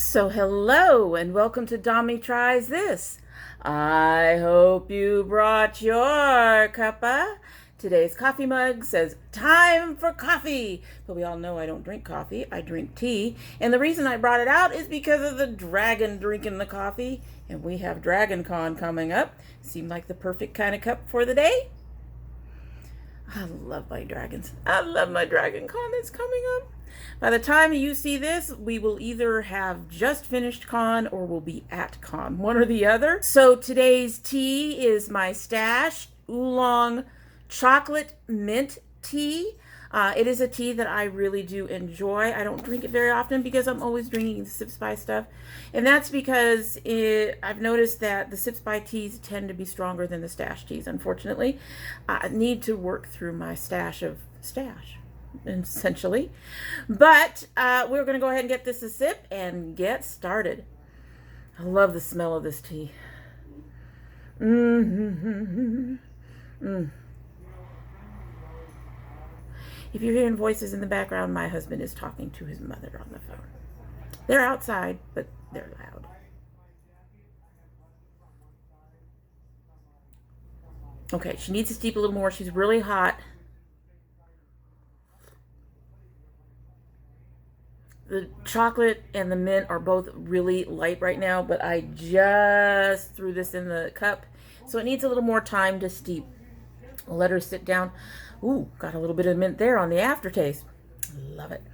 So hello and welcome to domytriesthis. I hope you brought your cuppa. Today's coffee mug says time for coffee, but we all know I don't drink coffee, I drink tea. And the reason I brought it out is because of the dragon drinking the coffee, and we have Dragon Con coming up. Seemed like the perfect kind of cup for the day. I love my dragons. I love my Dragon Con that's coming up. By the time you see this, we will either have just finished con or we'll be at con, one or the other. So today's tea is my stash Oolong chocolate mint tea. It is a tea that I really do enjoy. I don't drink it very often because I'm always drinking the Sips by stuff. And that's because I've noticed that the Sips by teas tend to be stronger than the stash teas, unfortunately. I need to work through my stash, essentially. But we're going to go ahead and get this a sip and get started. I love the smell of this tea. If you're hearing voices in the background, my husband is talking to his mother on the phone. They're outside, but they're loud. Okay, she needs to steep a little more. She's really hot. The chocolate and the mint are both really light right now, but I just threw this in the cup, so it needs a little more time to steep. I'll let her sit down. Ooh, got a little bit of mint there on the aftertaste. Love it.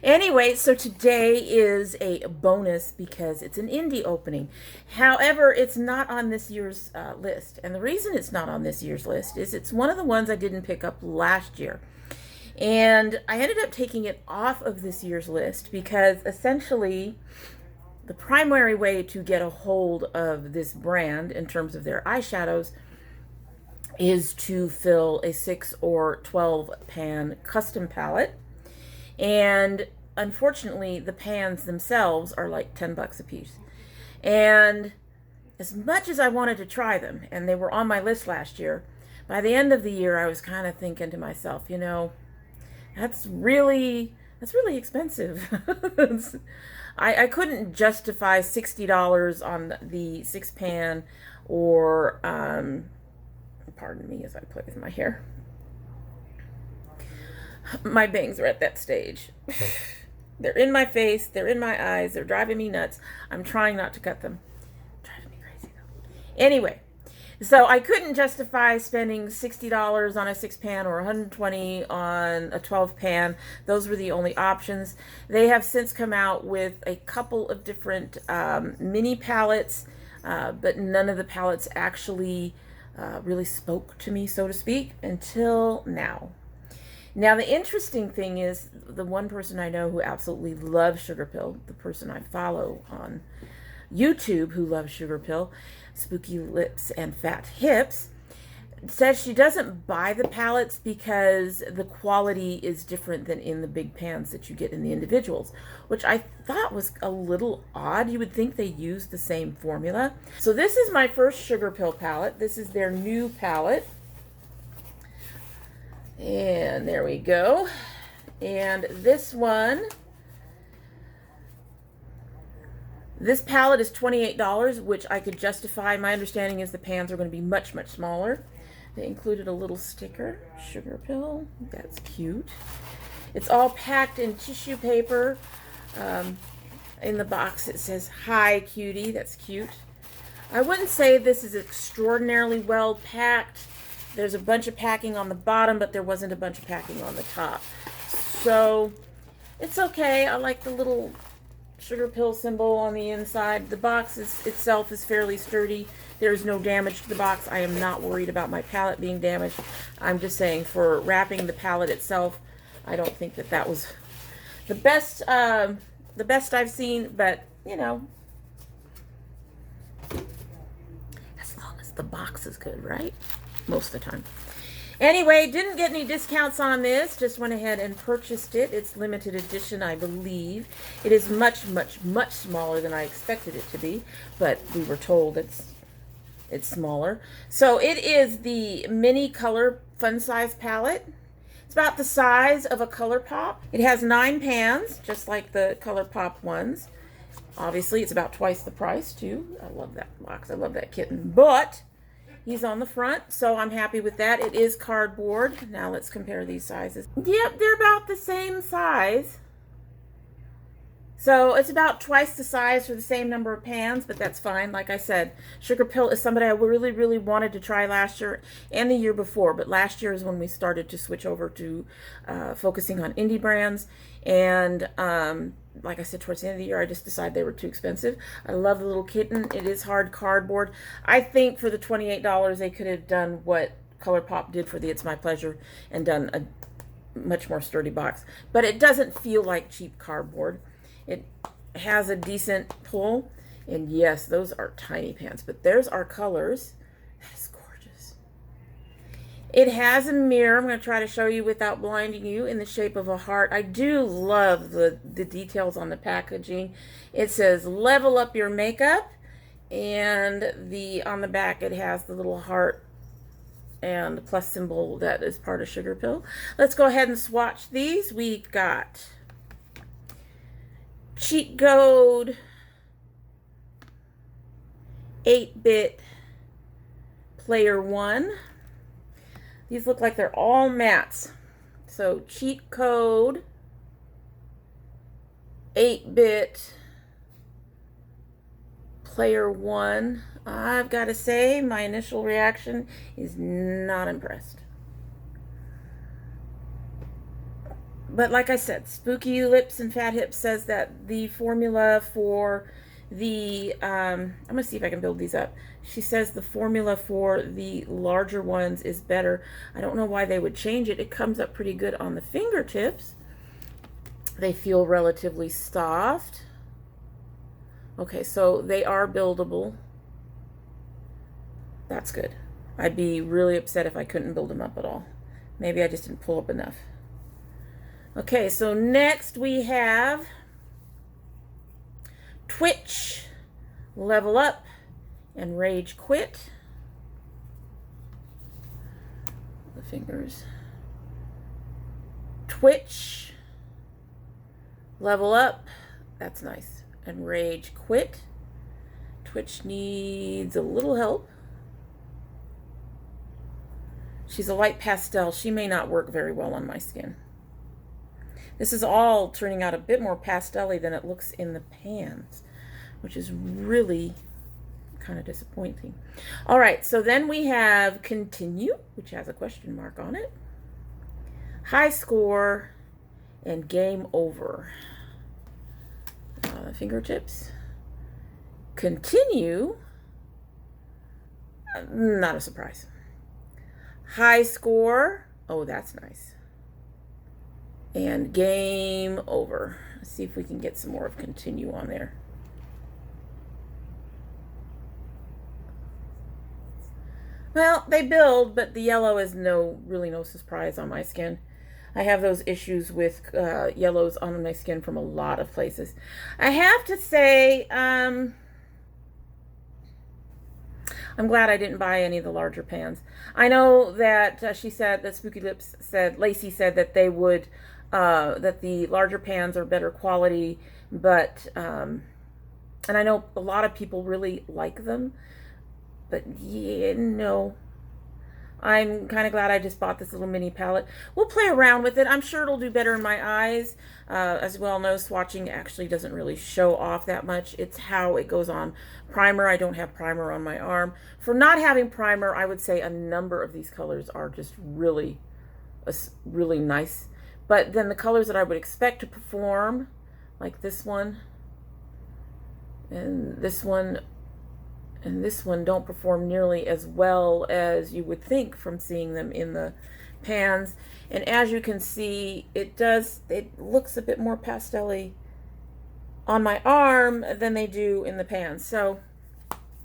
Anyway, so today is a bonus because it's an indie opening. However, it's not on this year's list. And the reason it's not on this year's list is it's one of the ones I didn't pick up last year. And I ended up taking it off of this year's list because essentially the primary way to get a hold of this brand in terms of their eyeshadows is to fill a 6 or 12 pan custom palette. And unfortunately, the pans themselves are like 10 bucks a piece. And as much as I wanted to try them, and they were on my list last year, by the end of the year, I was kind of thinking to myself, you know, that's really expensive. I couldn't justify $60 on the 6 pan or, pardon me as I play with my hair. My bangs are at that stage. They're in my face, they're in my eyes, they're driving me nuts. I'm trying not to cut them. Driving me crazy though. Anyway, so I couldn't justify spending $60 on a 6 pan or $120 on a 12 pan. Those were the only options. They have since come out with a couple of different mini palettes, but none of the palettes actually really spoke to me, so to speak, until now. Now, the interesting thing is the one person I know who absolutely loves Sugarpill, the person I follow on YouTube who loves Sugarpill, Spooky Lips and Fat Hips, says she doesn't buy the palettes because the quality is different than in the big pans that you get in the individuals, which I thought was a little odd. You would think they use the same formula. So this is my first Sugarpill palette. This is their new palette. And there we go. And this palette is $28, which I could justify. My understanding is the pans are going to be much, much smaller. They included a little sticker, Sugarpill. That's cute. It's all packed in tissue paper. In the box it says, "Hi, cutie." That's cute. I wouldn't say this is extraordinarily well packed. There's a bunch of packing on the bottom, but there wasn't a bunch of packing on the top. So it's okay. I like the little Sugarpill symbol on the inside. The box itself is fairly sturdy. There's no damage to the box. I am not worried about my palette being damaged. I'm just saying for wrapping the palette itself, I don't think that was the best I've seen, but you know, as long as the box is good, right? Most of the time. Anyway, didn't get any discounts on this. Just went ahead and purchased it. It's limited edition, I believe. It is much, much, much smaller than I expected it to be, but we were told it's smaller. So it is the mini color fun size palette. It's about the size of a ColourPop. It has 9 pans, just like the ColourPop ones. Obviously, it's about twice the price, too. I love that box. I love that kitten. But he's on the front, so I'm happy with that. It is cardboard. Now let's compare these sizes. Yep, they're about the same size. So it's about twice the size for the same number of pans, but that's fine. Like I said, Sugarpill is somebody I really, really wanted to try last year and the year before. But last year is when we started to switch over to focusing on indie brands. And like I said, towards the end of the year, I just decided they were too expensive. I love the little kitten. It is hard cardboard. I think for the $28, they could have done what ColourPop did for the It's My Pleasure and done a much more sturdy box. But it doesn't feel like cheap cardboard. It has a decent pull, and yes, those are tiny pans, but there's our colors. That's gorgeous. It has a mirror. I'm going to try to show you without blinding you, in the shape of a heart. I do love the details on the packaging. It says level up your makeup, and on the back it has the little heart and the plus symbol that is part of Sugarpill. Let's go ahead and swatch these. We've got Cheat Code 8-bit Player 1. These look like they're all mattes. So Cheat Code 8-bit Player 1. I've got to say, my initial reaction is not impressed. But like I said, Spooky Lips and Fat Hips says that the formula for the, I'm going to see if I can build these up. She says the formula for the larger ones is better. I don't know why they would change it. It comes up pretty good on the fingertips. They feel relatively soft. Okay, so they are buildable. That's good. I'd be really upset if I couldn't build them up at all. Maybe I just didn't pull up enough. Okay, so next we have Twitch, Level Up, and Rage Quit. The fingers. Twitch, Level Up, that's nice, and Rage Quit. Twitch needs a little help. She's a light pastel. She may not work very well on my skin. This is all turning out a bit more pastel-y than it looks in the pans, which is really kind of disappointing. All right, so then we have Continue, which has a question mark on it, High Score, and Game Over. Fingertips. Continue, not a surprise. High Score, oh, that's nice. And Game Over. Let's see if we can get some more of Continue on there. Well, they build, but the yellow is really no surprise on my skin. I have those issues with yellows on my skin from a lot of places. I have to say, I'm glad I didn't buy any of the larger pans. I know that she said, that Spooky Lips said, Lacey said that they would, that the larger pans are better quality, but, and I know a lot of people really like them, but yeah, no. I'm kind of glad I just bought this little mini palette. We'll play around with it. I'm sure it'll do better in my eyes. As well, no swatching actually doesn't really show off that much. It's how it goes on primer. I don't have primer on my arm. For not having primer, I would say a number of these colors are just really nice. But then the colors that I would expect to perform, like this one, and this one, and this one, don't perform nearly as well as you would think from seeing them in the pans. And as you can see, it looks a bit more pastel-y on my arm than they do in the pans. So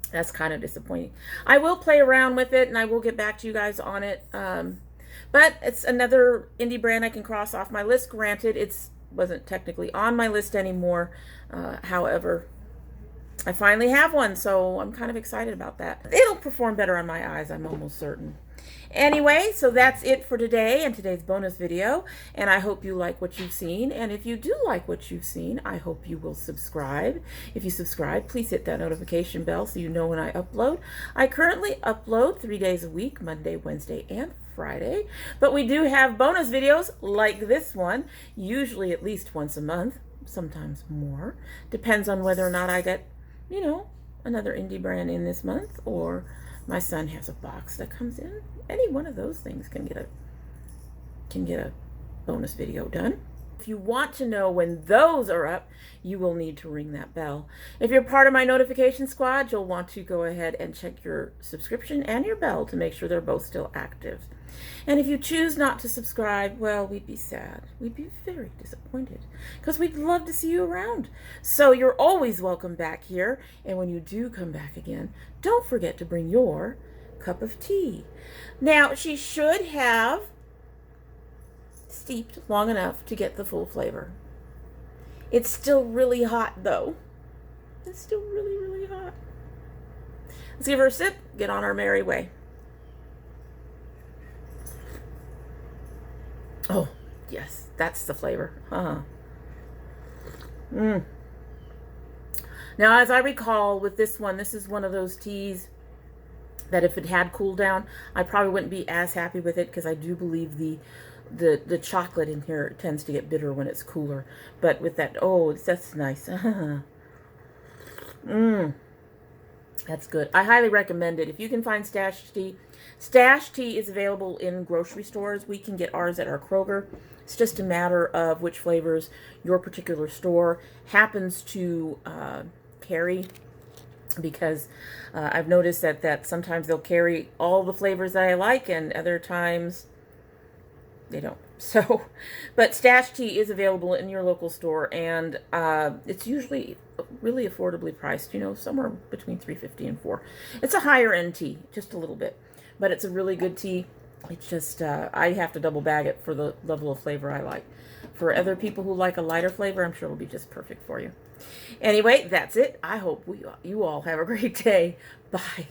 that's kind of disappointing. I will play around with it and I will get back to you guys on it. But it's another indie brand I can cross off my list. Granted, it wasn't technically on my list anymore. However, I finally have one, so I'm kind of excited about that. It'll perform better on my eyes, I'm almost certain. Anyway, so that's it for today and today's bonus video. And I hope you like what you've seen. And if you do like what you've seen, I hope you will subscribe. If you subscribe, please hit that notification bell so you know when I upload. I currently upload 3 days a week, Monday, Wednesday, and Friday. But we do have bonus videos like this one, usually at least once a month, sometimes more. Depends on whether or not I get, you know, another indie brand in this month, or my son has a box that comes in. Any one of those things can get a bonus video done. If you want to know when those are up, you will need to ring that bell. If you're part of my notification squad, you'll want to go ahead and check your subscription and your bell to make sure they're both still active. And if you choose not to subscribe, well, we'd be sad. We'd be very disappointed because we'd love to see you around. So you're always welcome back here. And when you do come back again, don't forget to bring your cup of tea. Now, she should have steeped long enough to get the full flavor. It's still really hot though. It's still really, really hot. Let's give her a sip, get on our merry way. Oh, yes, that's the flavor. Now, as I recall with this one, this is one of those teas that if it had cooled down, I probably wouldn't be as happy with it because I do believe the chocolate in here tends to get bitter when it's cooler. But with that, oh, that's nice. That's good. I highly recommend it. If you can find Stash Tea. Stash Tea is available in grocery stores. We can get ours at our Kroger. It's just a matter of which flavors your particular store happens to carry. Because I've noticed that sometimes they'll carry all the flavors that I like, and other times they don't. So, but Stash Tea is available in your local store, and it's usually really affordably priced, you know, somewhere between $3.50 and $4. It's a higher end tea, just a little bit, but it's a really good tea. It's just, I have to double bag it for the level of flavor I like. For other people who like a lighter flavor, I'm sure it'll be just perfect for you. Anyway, that's it. I hope you all have a great day. Bye.